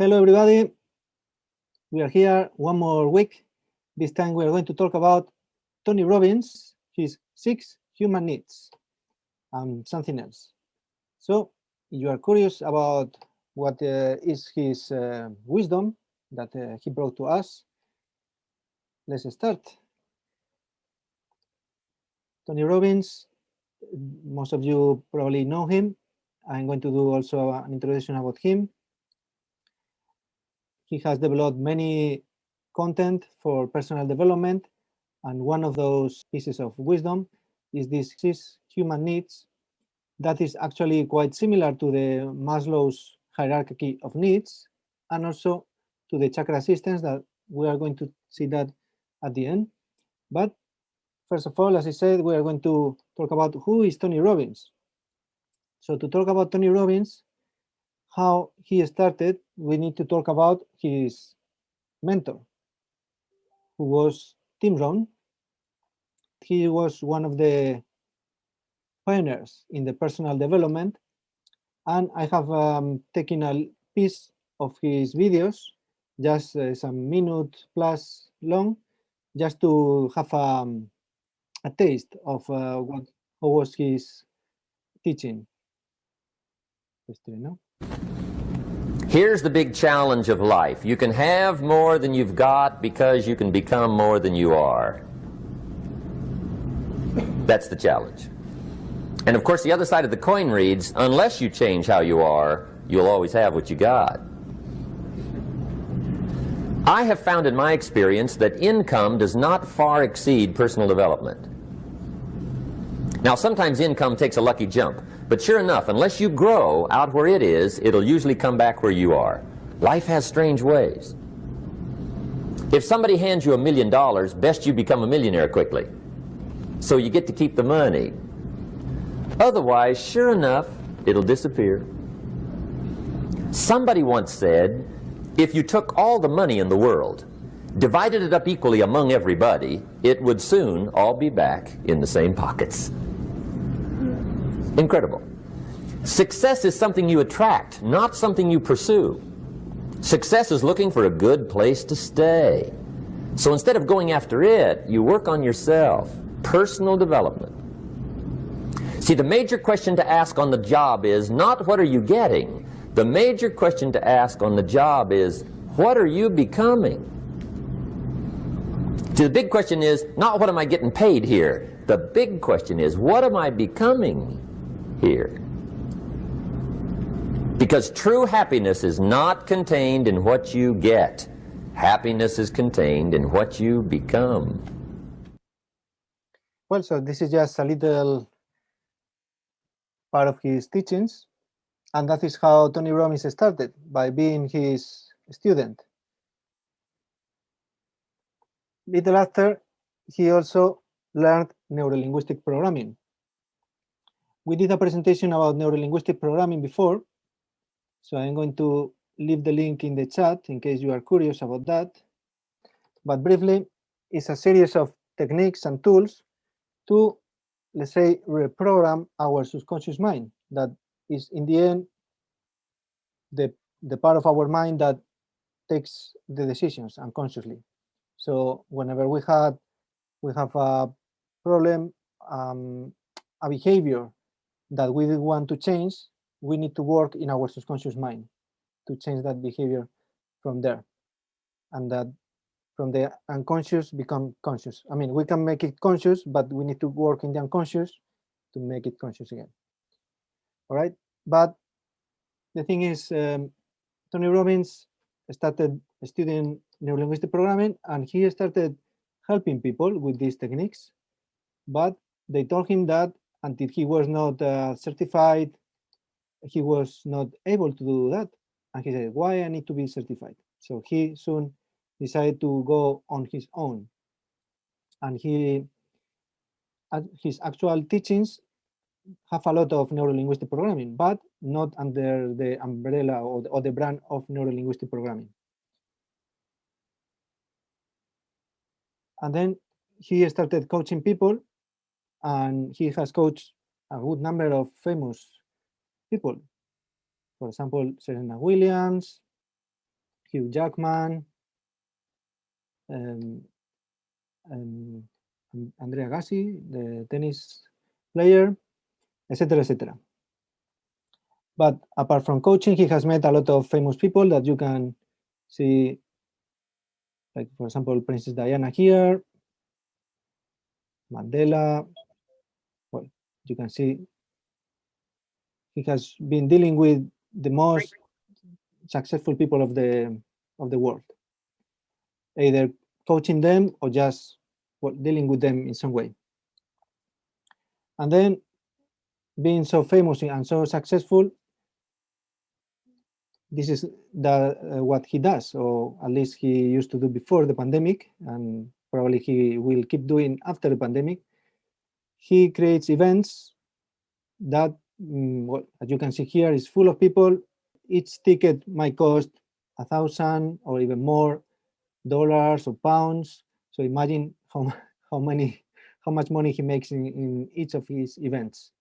Hello, everybody. We are here one more week. This time we are going to talk about Tony Robbins, his 6 human needs, and something else. So, if you are curious about what is his wisdom that he brought to us, let's start. Tony Robbins, most of you probably know him. I'm going to do also an introduction about him. He has developed many content for personal development, and one of those pieces of wisdom is this 6 human needs that is actually quite similar to the Maslow's hierarchy of needs, and also to the chakra systems that we are going to see that at the end. But first of all, as I said, we are going to talk about who is Tony Robbins. So to talk about Tony Robbins, how he started, we need to talk about his mentor, who was Tim Rohn. He was one of the pioneers in the personal development, and I have taken a piece of his videos, just some minute plus long, just to have a taste of how was his teaching. Here's the big challenge of life. You can have more than you've got because you can become more than you are. That's the challenge. And of course, the other side of the coin reads, unless you change how you are, you'll always have what you got. I have found in my experience that income does not far exceed personal development. Now, sometimes income takes a lucky jump. But sure enough, unless you grow out where it is, it'll usually come back where you are. Life has strange ways. If somebody hands you $1 million, best you become a millionaire quickly, so you get to keep the money. Otherwise, sure enough, it'll disappear. Somebody once said, if you took all the money in the world, divided it up equally among everybody, it would soon all be back in the same pockets. Incredible. Success is something you attract, not something you pursue. Success is looking for a good place to stay. So instead of going after it, you work on yourself. Personal development. See, the major question to ask on the job is not what are you getting? The major question to ask on the job is what are you becoming? See, the big question is not what am I getting paid here? The big question is what am I becoming here? Because true happiness is not contained in what you get. Happiness is contained in what you become. Well, so this is just a little part of his teachings, and that is how Tony Robbins started, by being his student. Little after, he also learned neurolinguistic programming. We did a presentation about neurolinguistic programming before, so I'm going to leave the link in the chat in case you are curious about that. But briefly, it's a series of techniques and tools to, let's say, reprogram our subconscious mind. That is, in the end, the part of our mind that takes the decisions unconsciously. So whenever we have a problem, a behavior that we want to change, we need to work in our subconscious mind to change that behavior from there, and that from the unconscious become conscious. I mean, we can make it conscious, but we need to work in the unconscious to make it conscious again. All right, but the thing is, Tony Robbins started studying neurolinguistic programming, and he started helping people with these techniques, but they told him that until he was not certified, he was not able to do that. And he said, why I need to be certified? So he soon decided to go on his own. And his actual teachings have a lot of neurolinguistic programming, but not under the umbrella or the brand of neurolinguistic programming. And then he started coaching people, and he has coached a good number of famous people. For example, Serena Williams, Hugh Jackman, Andrea Gassi, the tennis player, etc., etc. But apart from coaching, he has met a lot of famous people that you can see, like, for example, Princess Diana here, Mandela. Well, you can see he has been dealing with the most successful people of the world, either coaching them or just, well, dealing with them in some way. And then being so famous and so successful, this is what he does, or at least he used to do before the pandemic, and probably he will keep doing after the pandemic. He creates events that, well, as you can see here, is full of people. Each ticket might cost $1,000 or even more dollars or pounds. So imagine how much money he makes in each of his events.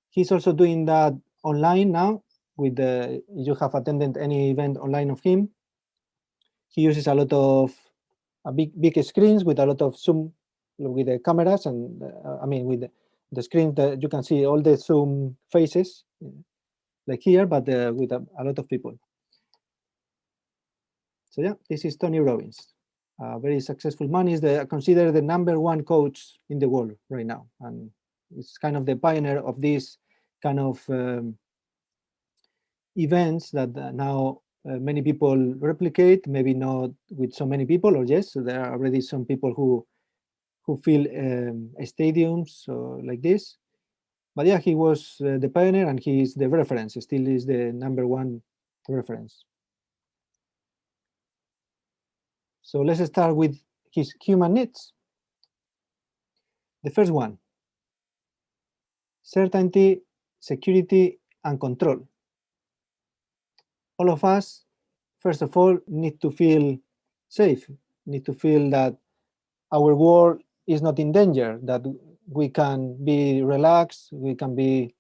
He's also doing that online now. With you have attended any event online of him, he uses a lot of big screens with a lot of zoom with the cameras, and I mean with the screen that you can see all the Zoom faces, like here, but with a lot of people. So yeah, this is Tony Robbins, a very successful man. He's considered the #1 coach in the world right now, and it's kind of the pioneer of this kind of events that now many people replicate, maybe not with so many people, or yes, so there are already some people who fill stadiums like this. But yeah, he was the pioneer, and he is the reference, still is the #1 reference. So let's start with his human needs. The first one, certainty, security, and control. All of us, first of all, need to feel safe, need to feel that our world is not in danger, that we can be relaxed, we can be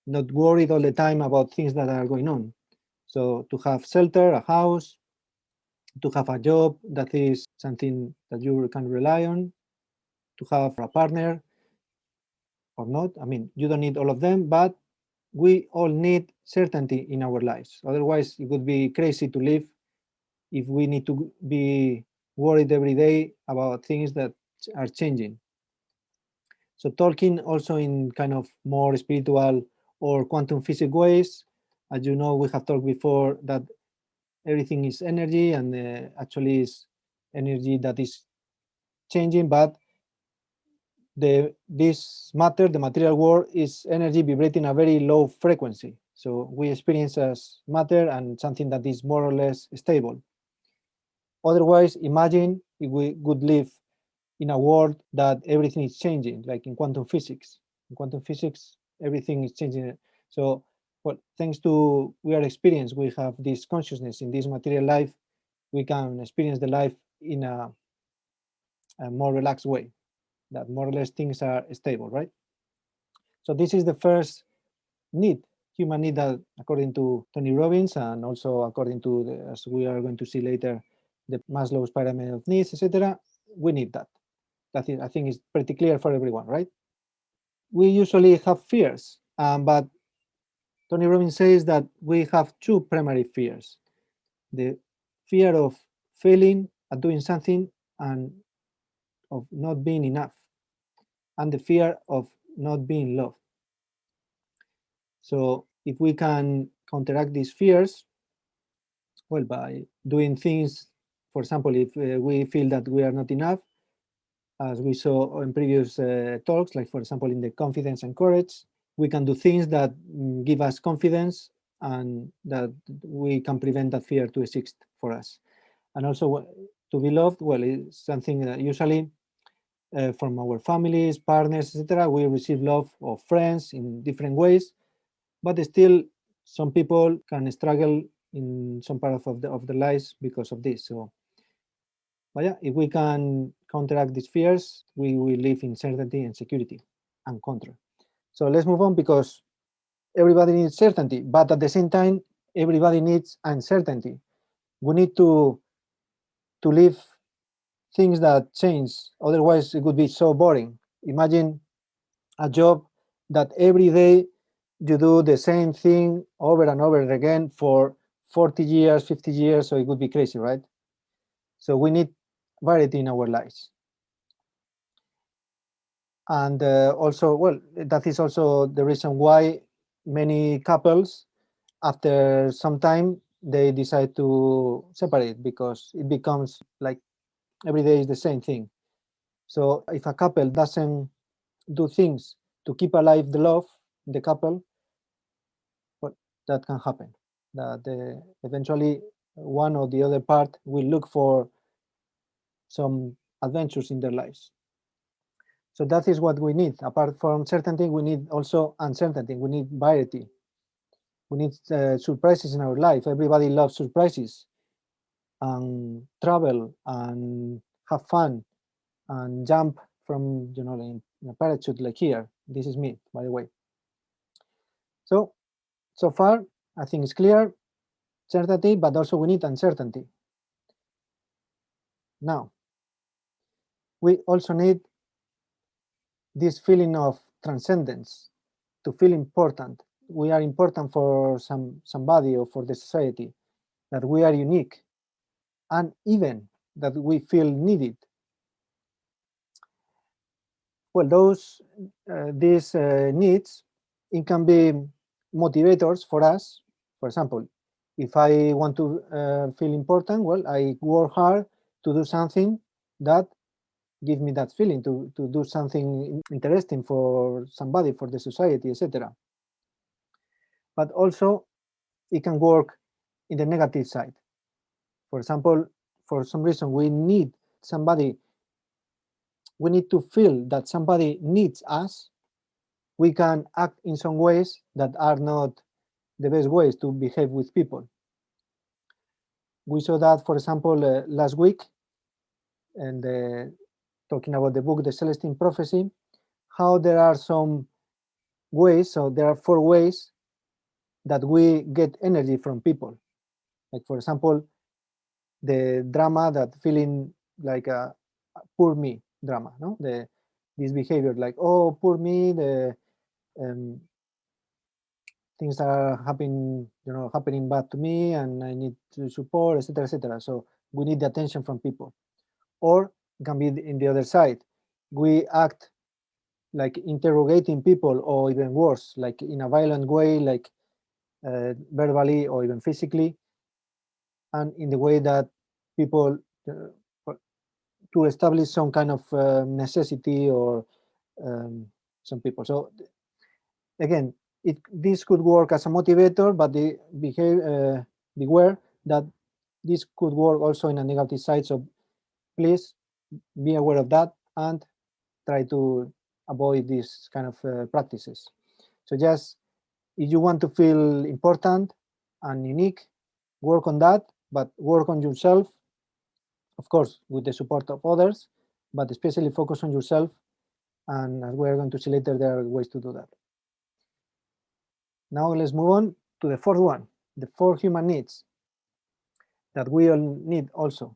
not worried all the time about things that are going on. So to have shelter, a house, to have a job that is something that you can rely on, to have a partner or not. I mean, you don't need all of them, but we all need certainty in our lives. Otherwise, it would be crazy to live if we need to be worried every day about things that are changing. So talking also in kind of more spiritual or quantum physics ways, as you know, we have talked before that everything is energy, and actually is energy that is changing, but this matter, the material world, is energy vibrating a very low frequency. So we experience as matter and something that is more or less stable. Otherwise, imagine if we would live in a world that everything is changing, like in quantum physics. In quantum physics, everything is changing. So, well, thanks to our experience, we have this consciousness in this material life. We can experience the life in a more relaxed way, that more or less things are stable, right? So this is the first need, human need, that according to Tony Robbins, and also according to, as we are going to see later, the Maslow's pyramid of needs, etc. We need that. That is, I think, is pretty clear for everyone, right? We usually have fears, but Tony Robbins says that we have two primary fears: the fear of failing at doing something and of not being enough, and the fear of not being loved. So if we can counteract these fears, well, by doing things, for example, if we feel that we are not enough, as we saw in previous talks, like for example in the confidence and courage, we can do things that give us confidence and that we can prevent that fear to exist for us. And also to be loved, well, it's something that usually from our families, partners, etc. we receive love of friends in different ways, but still some people can struggle in some part of the lives because of this. So, but yeah, if we can counteract these fears, we will live in certainty and security and control. So let's move on, because everybody needs certainty, but at the same time, everybody needs uncertainty. we need to live things that change. Otherwise, it would be so boring. Imagine a job that every day you do the same thing over and over again for 40 years, 50 years, so it would be crazy, right? So we need variety in our lives. And also, well, that is also the reason why many couples, after some time, they decide to separate, because it becomes like every day is the same thing. So if a couple doesn't do things to keep alive the love in the couple, well, that can happen. That eventually one or the other part will look for some adventures in their lives. So that is what we need. Apart from certainty, we need also uncertainty. We need variety. We need surprises in our life. Everybody loves surprises, and travel, and have fun, and jump from, you know, in a parachute like here. This is me, by the way. So far, I think it's clear, certainty, but also we need uncertainty. Now, we also need this feeling of transcendence, to feel important. We are important for somebody or for the society, that we are unique, and even that we feel needed. Well, these needs, it can be motivators for us. For example, if I want to feel important, well, I work hard to do something that give me that feeling, to do something interesting for somebody, for the society, etc. But also it can work in the negative side. For example, for some reason we need somebody, we need to feel that somebody needs us, we can act in some ways that are not the best ways to behave with people. We saw that, for example, last week, and talking about the book, The Celestine Prophecy, how there are some ways, so there are 4 ways that we get energy from people. Like, for example, the drama, that feeling like a poor me drama, no? This behavior like, oh, poor me, the things are happening bad to me, and I need to support, etc., etc. So we need the attention from people. Or it can be in the other side. We act like interrogating people, or even worse, like in a violent way, like verbally or even physically, and in the way that people to establish some kind of necessity, or some people. So again, this could work as a motivator, but beware that this could work also in a negative side. So please be aware of that and try to avoid these kind of practices. So just, if you want to feel important and unique, work on that, but work on yourself, of course, with the support of others, but especially focus on yourself. And as we're going to see later, there are ways to do that. Now let's move on to the 4th one, the 4 human needs that we all need also.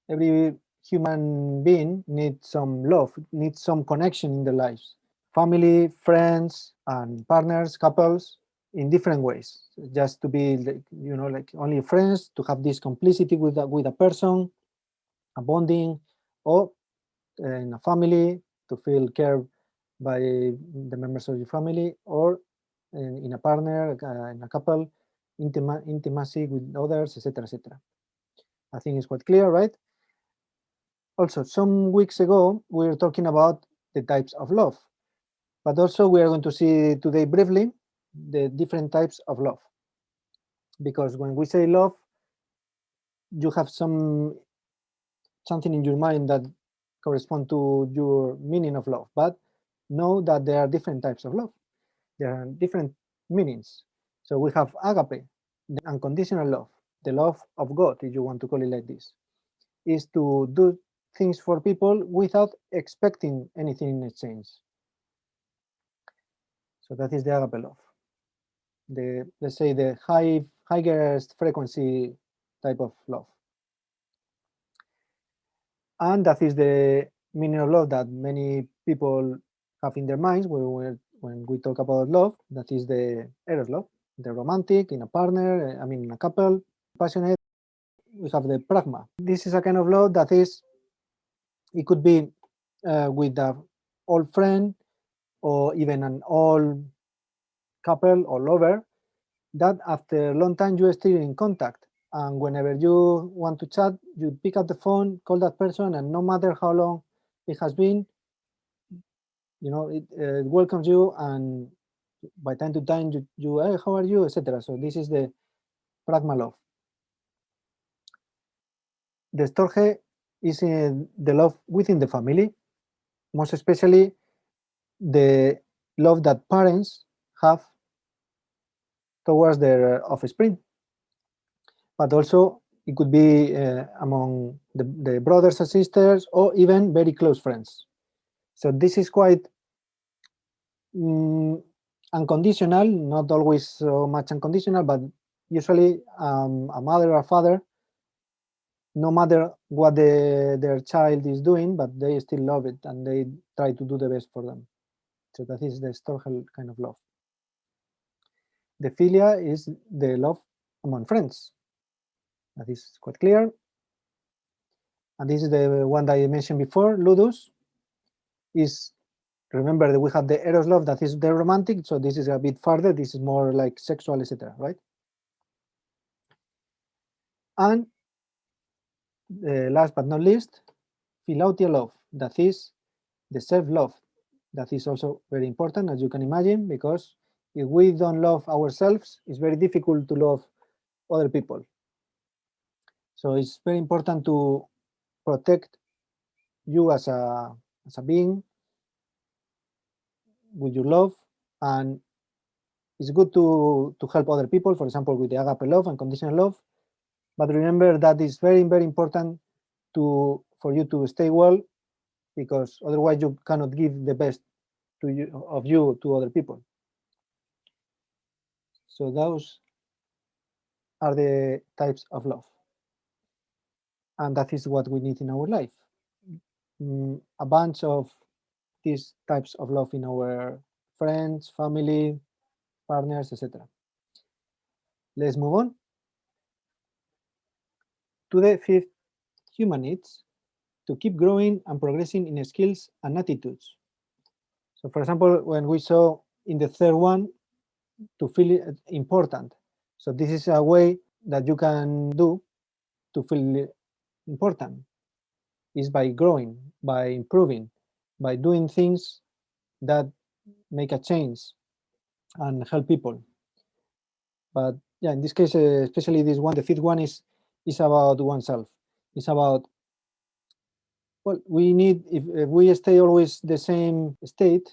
Every human being needs some love, needs some connection in their lives. Family, friends, and partners, couples, in different ways. Just to be, like only friends, to have this complicity with a person, a bonding, or in a family, to feel cared by the members of your family, or in a partner, in a couple, intimacy with others, etc., etc. I think it's quite clear, right? Also, some weeks ago, we were talking about the types of love, but also we are going to see today briefly the different types of love. Because when we say love, you have something in your mind that correspond to your meaning of love, but know that there are different types of love. There are different meanings. So we have agape, the unconditional love, the love of God, if you want to call it like this, is to do things for people without expecting anything in exchange. So that is the agape love. Let's say the highest frequency type of love. And that is the meaning of love that many people have in their minds when we talk about love. That is the eros love, the romantic, in a partner, I mean in a couple, passionate. We have the pragma. This is a kind of love that is, it could be with an old friend or even an old couple or lover, that after a long time you are still in contact. And whenever you want to chat, you pick up the phone, call that person, and no matter how long it has been, you know, it welcomes you, and by time to time you hey, how are you, etc. So this is the pragma love. The storge is in the love within the family, most especially the love that parents have towards their offspring, but also it could be among the brothers and sisters, or even very close friends. So this is quite unconditional, not always so much unconditional, but usually a mother or father, no matter what their child is doing, but they still love it and they try to do the best for them. So that is the storge kind of love. The philia is the love among friends. That is quite clear. And this is the one that I mentioned before, ludus, is, remember that we have the eros love, that is the romantic, so this is a bit farther, this is more like sexual, etc., right? And last but not least, philautia love, that is the self-love. That is also very important, as you can imagine, because if we don't love ourselves, it's very difficult to love other people. So it's very important to protect you as a being with your love, and it's good to help other people, for example, with the agape love and conditional love. But remember that it's very, very important for you to stay well, because otherwise you cannot give the best of you to other people. So those are the types of love, and that is what we need in our life. A bunch of these types of love in our friends, family, partners, etc. Let's move on to the fifth human needs, to keep growing and progressing in skills and attitudes. So for example, when we saw in the third one, to feel important. So this is a way that you can do to feel important, is by growing, by improving, by doing things that make a change and help people. But yeah, in this case, especially this one, the fifth one is about oneself. It's about, well, we need, if we stay always the same state,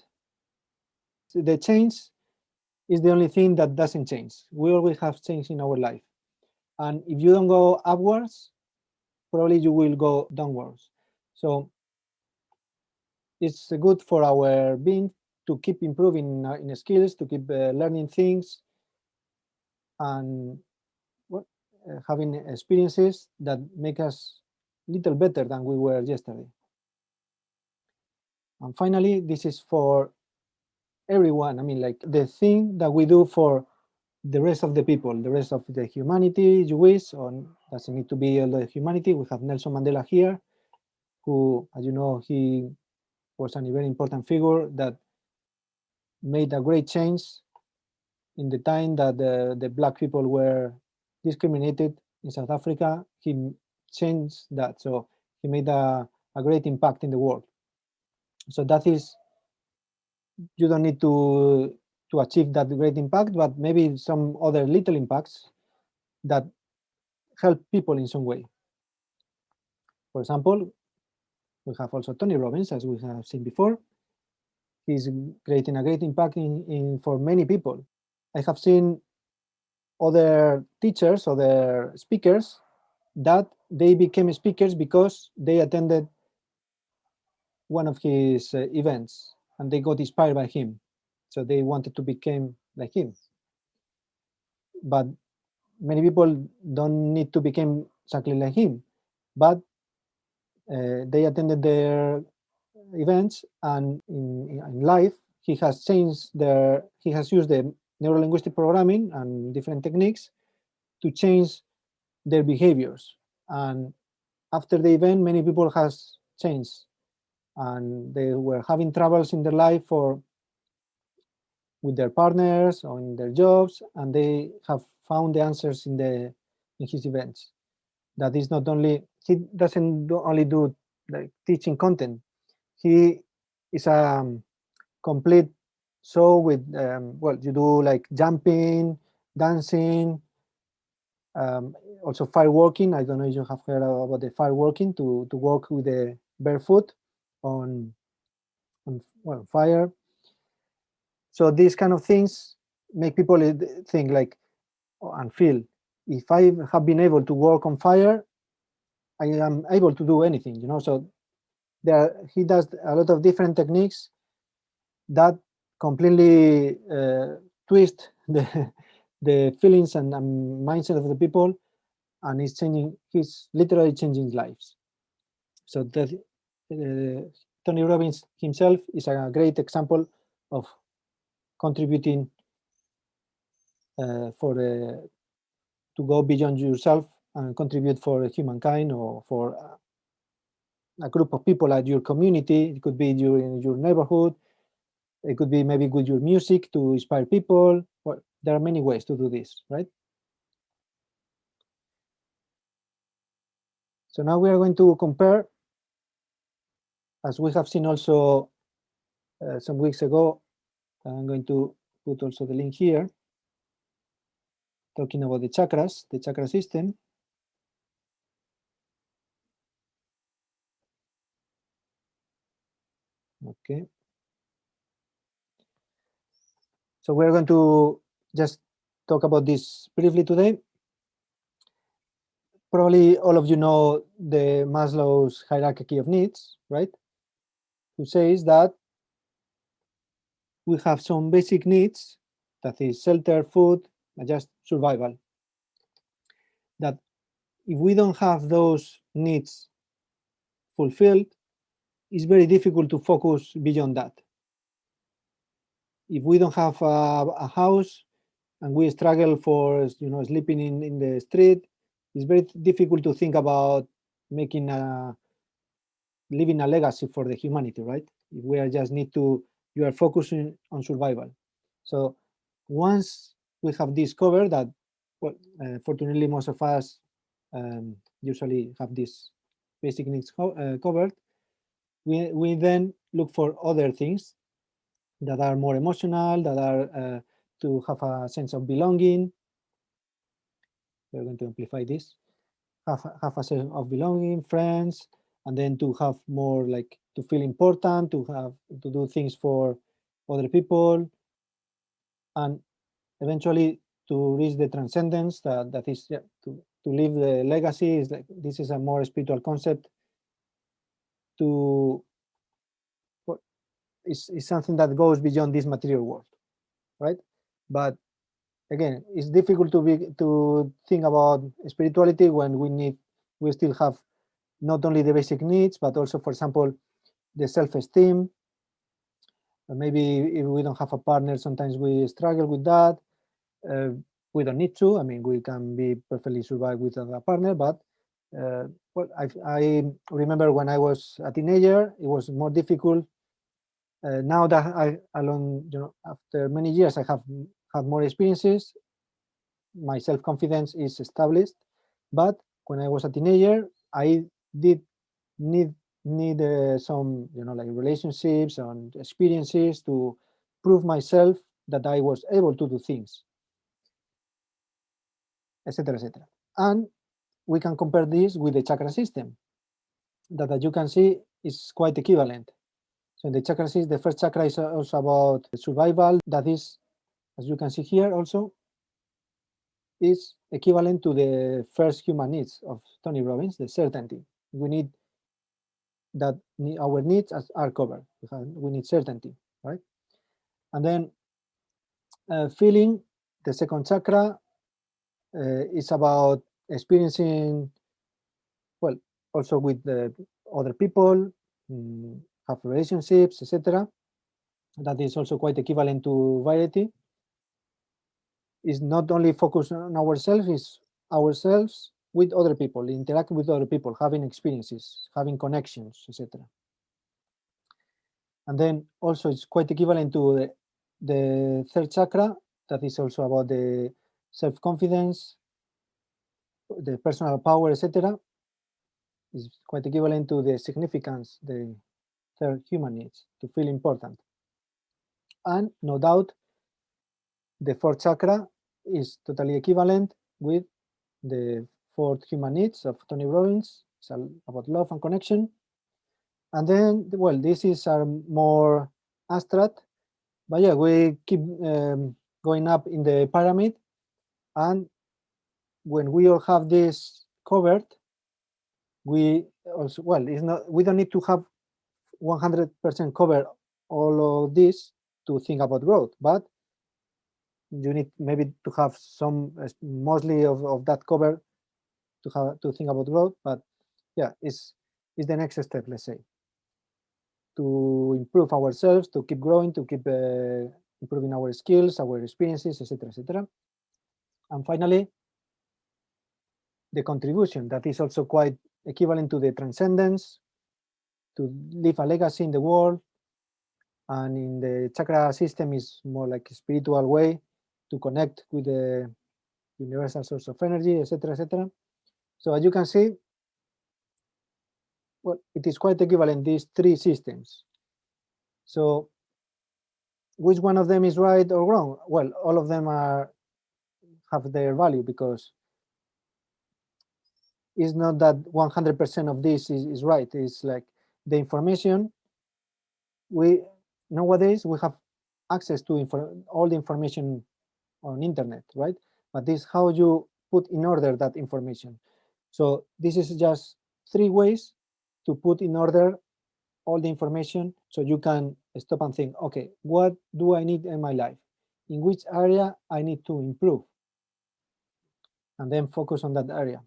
the change is the only thing that doesn't change. We always have change in our life. And if you don't go upwards, probably you will go downwards. So it's good for our being to keep improving in skills, to keep learning things, and having experiences that make us a little better than we were yesterday. And finally, this is for everyone. I mean, like the thing that we do for the rest of the people, the rest of the humanity, you wish, or doesn't need to be all the humanity. We have Nelson Mandela here, who, as you know, he was a very important figure that made a great change in the time that the black people were discriminated in South Africa. He changed that, so he made a great impact in the world. So that is, you don't need to achieve that great impact, but maybe some other little impacts that help people in some way. For example, we have also Tony Robbins, as we have seen before. He's creating a great impact for many people. I have seen other teachers, other speakers, that they became speakers because they attended one of his events and they got inspired by him. So they wanted to become like him. But many people don't need to become exactly like him, but they attended their events, and in life he has changed he has used the neuro-linguistic programming and different techniques to change their behaviors. And after the event, many people has changed, and they were having troubles in their life or with their partners or in their jobs, and they have found the answers in his events. That is not only, he doesn't only do like teaching content. He is a complete show with well, you do like jumping, dancing, also firewalking. I don't know if you have heard about the firewalking, to walk with the barefoot on well, fire. So these kind of things make people think like and feel, if I have been able to walk on fire, I am able to do anything, you know. So he does a lot of different techniques that completely twist the feelings and mindset of the people, and he's literally changing lives. So that Tony Robbins himself is a great example of contributing to go beyond yourself and contribute for humankind, or for a group of people at your community. It could be in your neighborhood. It could be maybe with your music to inspire people. Well, there are many ways to do this, right? So now we are going to compare, as we have seen also some weeks ago. I'm going to put also the link here, talking about the chakras, the chakra system. Okay. So we're going to just talk about this briefly today. Probably all of you know the Maslow's hierarchy of needs, right? Who says that we have some basic needs, that is shelter, food, and just survival. That if we don't have those needs fulfilled, it's very difficult to focus beyond that. If we don't have a house and we struggle for, you know, sleeping in the street, it's very difficult to think about leaving a legacy for the humanity, right? If we are just you are focusing on survival. So once we have this covered, that, well, fortunately most of us usually have these basic needs covered, we then look for other things that are more emotional, that are to have a sense of belonging. We're going to amplify this. Have a sense of belonging, friends, and then to have more, like, to feel important, to do things for other people, and eventually to reach the transcendence. That is, yeah, to leave the legacy. Is like, this is a more spiritual concept. Is something that goes beyond this material world, right? But again, it's difficult to think about spirituality when we still have not only the basic needs, but also, for example, the self-esteem. Maybe if we don't have a partner, sometimes we struggle with that. We don't need to. I mean, we can be perfectly survive without a partner. But well, I remember when I was a teenager, it was more difficult. Now that after many years, I have had more experiences, my self-confidence is established. But when I was a teenager, I did need some, like, relationships and experiences to prove myself that I was able to do things, etc., etc. And we can compare this with the chakra system, that, as you can see, is quite equivalent. So in the chakra system, the first chakra is also about survival. That is, as you can see here also, is equivalent to the first human needs of Tony Robbins, the certainty. We need that our needs are covered. We need certainty, right? And then feeling, the second chakra, is about experiencing also with other people, have relationships, etc. That is also quite equivalent to variety. Is not only focused on ourselves, is ourselves with other people, interacting with other people, having experiences, having connections, etc. And then also it's quite equivalent to the third chakra, that is also about the self-confidence, the personal power, etc. Is quite equivalent to the significance, the third human needs, to feel important. And no doubt, the fourth chakra is totally equivalent with the fourth human needs of Tony Robbins. It's about love and connection. And then, well, this is more abstract, but yeah, we keep going up in the pyramid. And when we all have this covered, we also, well, it's not, we don't need to have 100% cover all of this to think about growth, but you need maybe to have some, mostly of that cover to think about growth. But yeah, it's the next step, let's say, to improve ourselves, to keep growing, to keep improving our skills, our experiences, etc., etc. And finally, the contribution, that is also quite equivalent to the transcendence, to leave a legacy in the world. And in the chakra system is more like a spiritual way to connect with the universal source of energy, etc., etc. So as you can see, well, it is quite equivalent, these three systems. So which one of them is right or wrong? Well, all of them have their value, because it's not that 100% of this is right. It's like the information, nowadays we have access to all the information on internet, right? But this is how you put in order that information. So this is just 3 ways to put in order all the information, so you can stop and think, okay, what do I need in my life? In which area I need to improve? And then focus on that area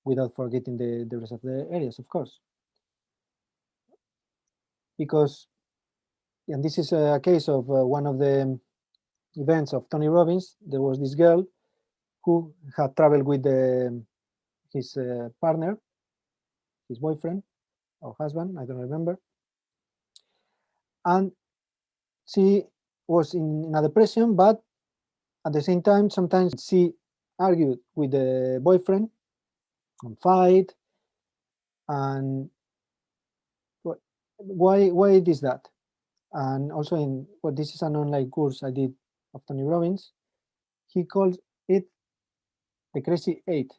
without forgetting the rest of the areas, of course. Because, and this is a case of one of the events of Tony Robbins. There was this girl who had traveled with his partner, his boyfriend or husband, I don't remember. And she was in a depression, but at the same time, sometimes she argued with the boyfriend and fight. And why it is that? And also this is an online course I did of Tony Robbins. He calls it the crazy 8.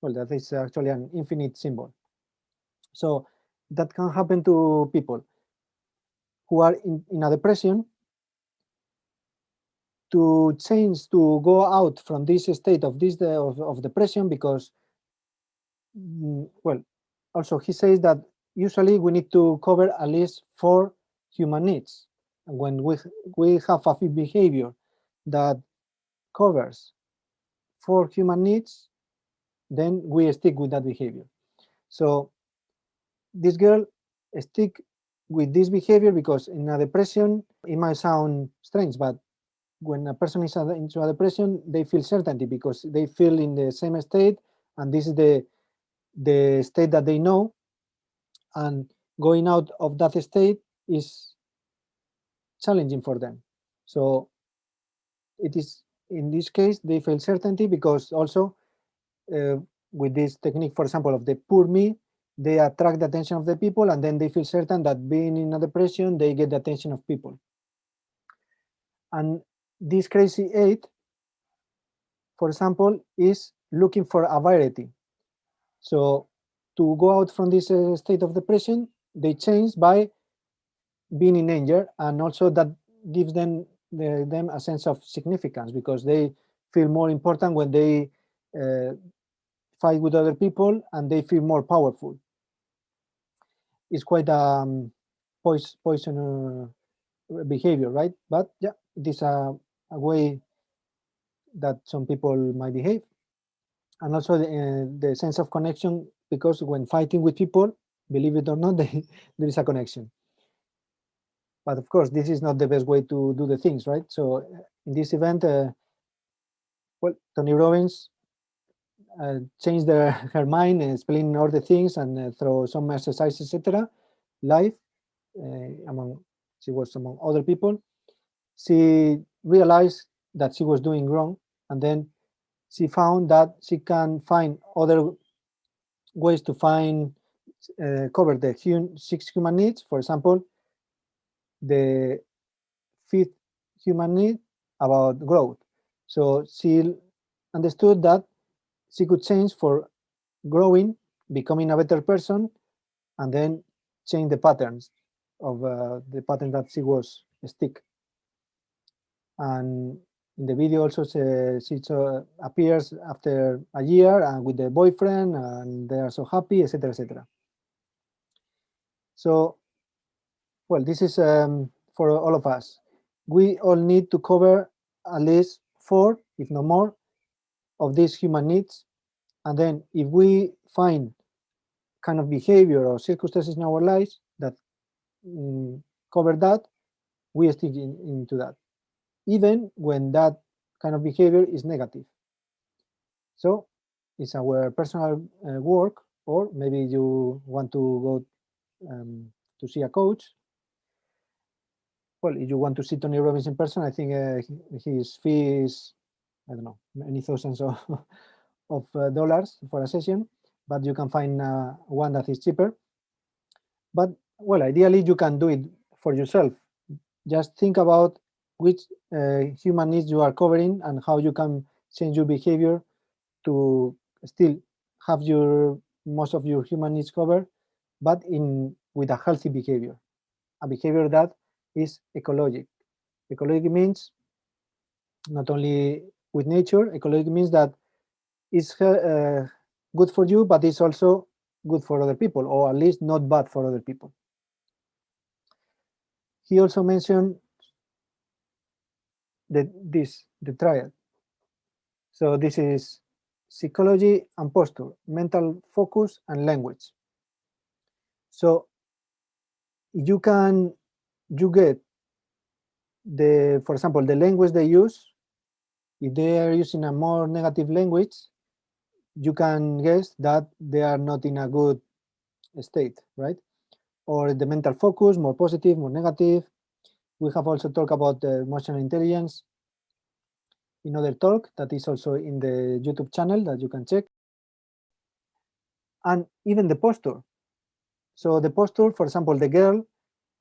Well, that is actually an infinite symbol. So that can happen to people who are in a depression. To change, to go out from this state of depression, because, well, also he says that usually we need to cover at least 4 human needs. And when we have a behavior that covers 4 human needs, then we stick with that behavior. So this girl stick with this behavior because in a depression, it might sound strange, but when a person is into a depression, they feel certainty because they feel in the same state, and this is the state that they know, and going out of that state is challenging for them. So it is, in this case, they feel certainty because also with this technique, for example, of the poor me, they attract the attention of the people, and then they feel certain that being in a depression, they get the attention of people. And this crazy 8, for example, is looking for a variety. So to go out from this state of depression, they change by being in danger, and also that gives them a sense of significance, because they feel more important when they fight with other people, and they feel more powerful. It's quite poison behavior, right? But yeah, it is a way that some people might behave. And also the sense of connection because when fighting with people, believe it or not, there is a connection. But of course, this is not the best way to do the things, right? So in this event, well, Tony Robbins changed her mind, explain all the things, and through some exercises, etc. Live she was among other people. She realized that she was doing wrong, and then she found that she can find other ways to cover the 6 human needs. For example, the 5th human need about growth. So she understood that she could change for growing, becoming a better person, and then change the patterns of the pattern that she was stuck. And in the video also she appears after a year and with the boyfriend, and they are so happy, etc., etc. So, well, this is for all of us. We all need to cover at least 4, if not more, of these human needs. And then if we find kind of behavior or circumstances in our lives that cover that, we stick into that, even when that kind of behavior is negative. So it's our personal work, or maybe you want to go to see a coach. Well, if you want to see Tony Robbins in person, I think his fee is, I don't know, many thousands of dollars for a session, but you can find one that is cheaper. But, well, ideally you can do it for yourself. Just think about which human needs you are covering and how you can change your behavior to still have most of your human needs covered, but with a healthy behavior, a behavior that is ecologic. Ecologic means not only with nature. Ecologic means that it's good for you, but it's also good for other people, or at least not bad for other people. He also mentioned the triad. So this is psychology and posture, mental focus and language. So you get for example, the language they use. If they are using a more negative language, you can guess that they are not in a good state, right? Or the mental focus, more positive, more negative. We have also talked about the emotional intelligence in other talk that is also in the YouTube channel that you can check. And even the posture. So the posture, for example, the girl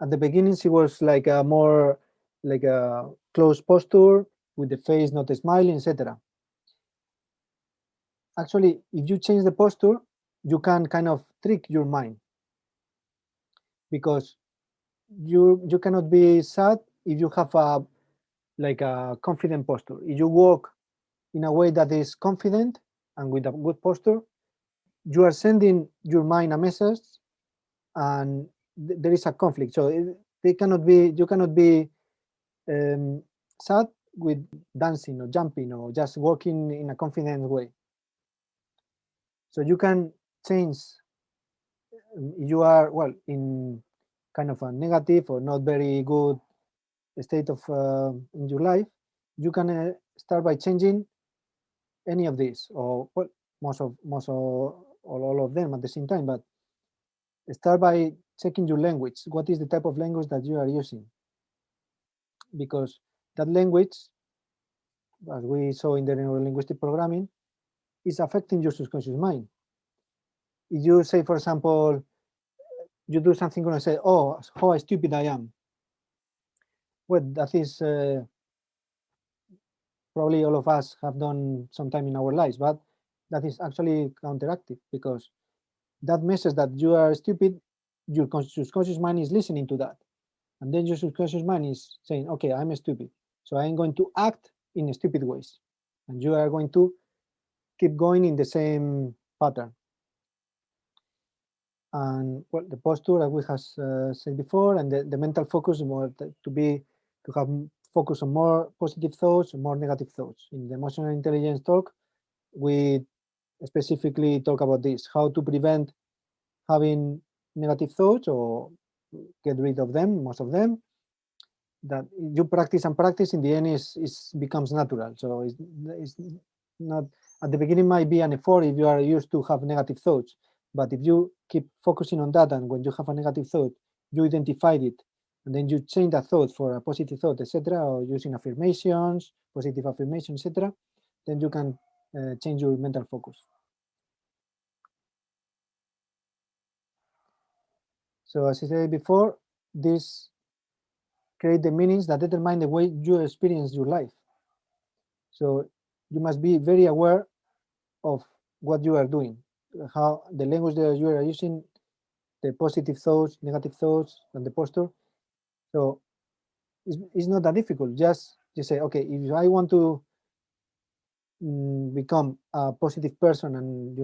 at the beginning, she was like a more like a closed posture with the face not smiling, etc. Actually, if you change the posture, you can kind of trick your mind, because you cannot be sad if you have a confident posture. If you walk in a way that is confident and with a good posture, you are sending your mind a message, and there is a conflict. So you cannot be sad with dancing or jumping or just walking in a confident way. So you can change. You are, well, in kind of a negative or not very good state of in your life, you can start by changing any of these, or well, most of all of them at the same time. But start by checking your language. What is the type of language that you are using? Because that language, as we saw in the neurolinguistic programming, is affecting your subconscious mind. If you say, for example, you do something and say, "Oh, how stupid I am." Well, that is probably all of us have done sometime in our lives, but that is actually counteractive, because that message that you are stupid, your subconscious mind is listening to that. And then your subconscious mind is saying, okay, I'm stupid, so I'm going to act in stupid ways. And you are going to keep going in the same pattern. And well, the posture, as we have said before, and the mental focus, more to have focus on more positive thoughts, more negative thoughts. In the emotional intelligence talk, we specifically talk about this, how to prevent having negative thoughts or get rid of them, most of them. That you practice and practice, in the end is becomes natural. So it's not, at the beginning might be an effort if you are used to have negative thoughts, but if you keep focusing on that, and when you have a negative thought, you identified it, and then you change that thought for a positive thought, etc., or using affirmations, positive affirmations, etc., then you can change your mental focus. So as I said before, this create the meanings that determine the way you experience your life. So you must be very aware of what you are doing, how the language that you are using, the positive thoughts, negative thoughts, and the posture. So it's not that difficult. Just say, okay, if I want to become a positive person, and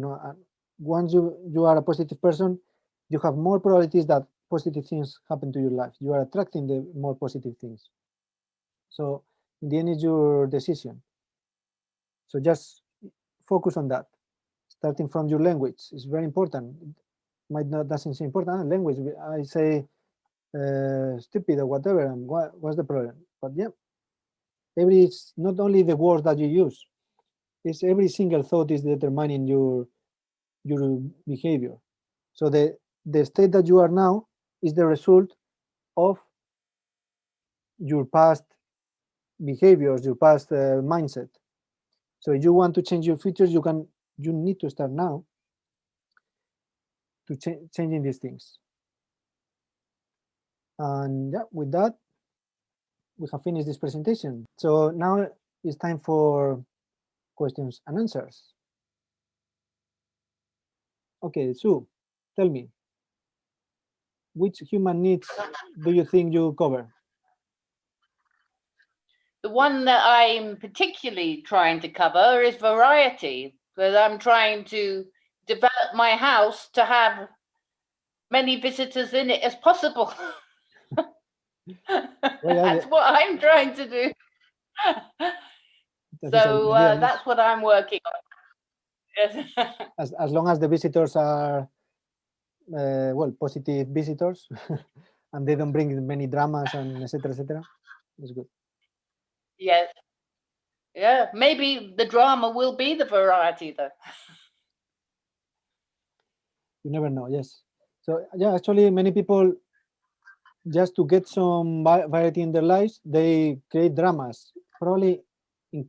once you are a positive person, you have more probabilities that positive things happen to your life. You are attracting the more positive things. So in the end, it's your decision. So just focus on that. Starting from your language is very important. It might not doesn't seem important. Language, I say stupid or whatever, and what's the problem? But yeah, it's not only the words that you use. It's every single thought is determining your behavior. So the state that you are now is the result of your past behaviors, your past mindset. So if you want to change your features, you need to start now to changing these things. And yeah, with that, we have finished this presentation. So now it's time for questions and answers. Okay, Sue, tell me, which human needs do you think you cover? The one that I'm particularly trying to cover is variety, because I'm trying to develop my house to have many visitors in it as possible. That's what I'm trying to do. So that's what I'm working on. As long as the visitors are well, positive visitors, and they don't bring many dramas and etc. It's good. Yes. Yeah, maybe the drama will be the variety, though. You never know. Yes. So yeah, actually, many people, just to get some variety in their lives, they create dramas, probably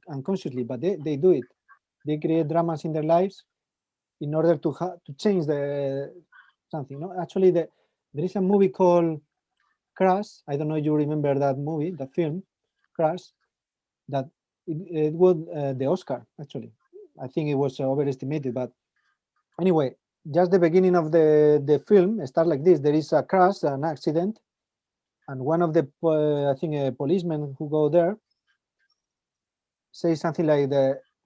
unconsciously, but they do it. They create dramas in their lives in order to change the something. No, actually, there is a movie called Crash. I don't know if you remember that movie, that film, Crash. That it won the Oscar. Actually, I think it was overestimated, but anyway, just the beginning of the film starts like this. There is a crash, an accident, and one of the I think a policeman who go there says something like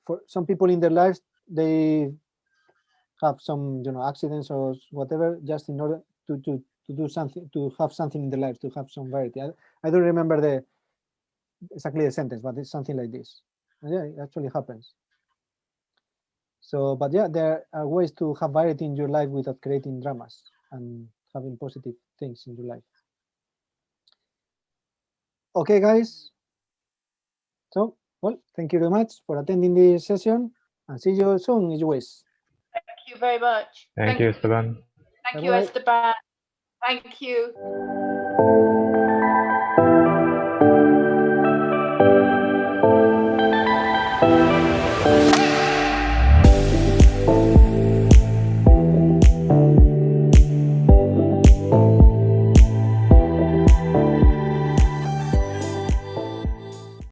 for some people in their lives, they have some accidents or whatever, just in order to do something, to have something in their lives, to have some variety. I don't remember exactly the sentence, but it's something like this. And yeah, it actually happens. So, but yeah, there are ways to have variety in your life without creating dramas and having positive things in your life. Okay, guys. So, well, thank you very much for attending this session, and see you soon, as always. Thank you very much. Thank you, Esteban. Thank you, Esteban. Thank you.